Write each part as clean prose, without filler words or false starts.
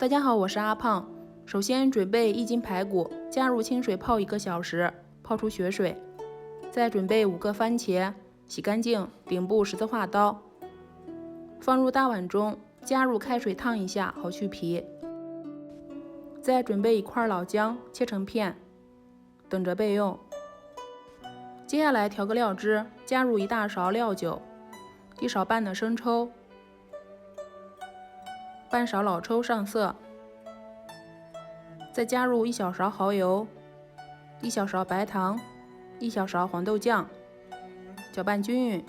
大家好，我是阿胖。首先准备1斤排骨，加入清水泡1个小时，泡出血水。再准备5个番茄，洗干净，顶部十字划刀，放入大碗中，加入开水烫一下，好去皮。再准备1块老姜，切成片，等着备用。接下来调个料汁，加入1大勺料酒，1勺半的生抽，半勺老抽上色，再加入1小勺蚝油，1小勺白糖，1小勺黄豆酱，搅拌均匀，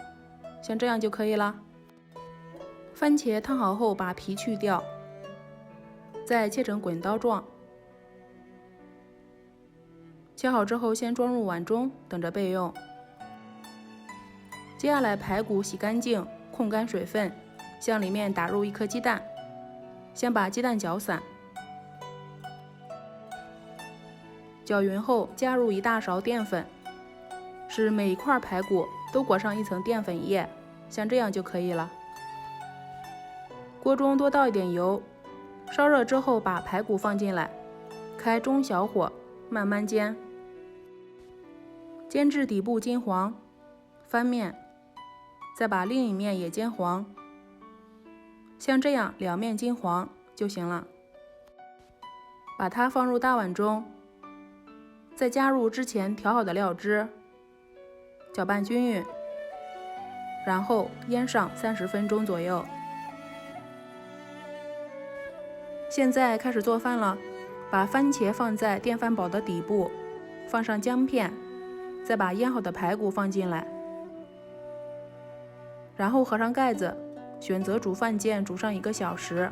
像这样就可以了。番茄烫好后，把皮去掉，再切成滚刀状。切好之后，先装入碗中，等着备用。接下来排骨洗干净，控干水分，向里面打入1颗鸡蛋，先把鸡蛋搅散，搅匀后加入1大勺淀粉，使每一块排骨都裹上1层淀粉液，像这样就可以了。锅中多倒一点油，烧热之后把排骨放进来，开中小火慢慢煎，煎至底部金黄，翻面，再把另一面也煎黄，像这样2面金黄就行了。把它放入大碗中，再加入之前调好的料汁，搅拌均匀，然后腌上30分钟左右。现在开始做饭了，把番茄放在电饭煲的底部，放上姜片，再把腌好的排骨放进来，然后合上盖子，选择煮饭键煮上1个小时。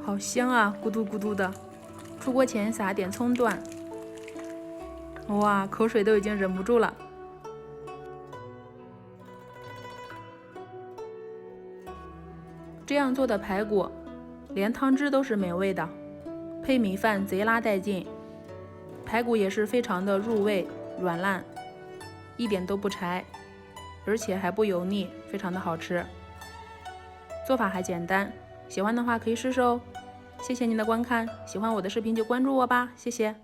好香啊，咕嘟咕嘟的。出锅前撒点葱段，哇，口水都已经忍不住了。这样做的排骨，连汤汁都是美味的，配米饭贼拉带劲。排骨也是非常的入味，软烂，一点都不柴，而且还不油腻，非常的好吃。做法还简单，喜欢的话可以试试哦。谢谢您的观看，喜欢我的视频就关注我吧，谢谢。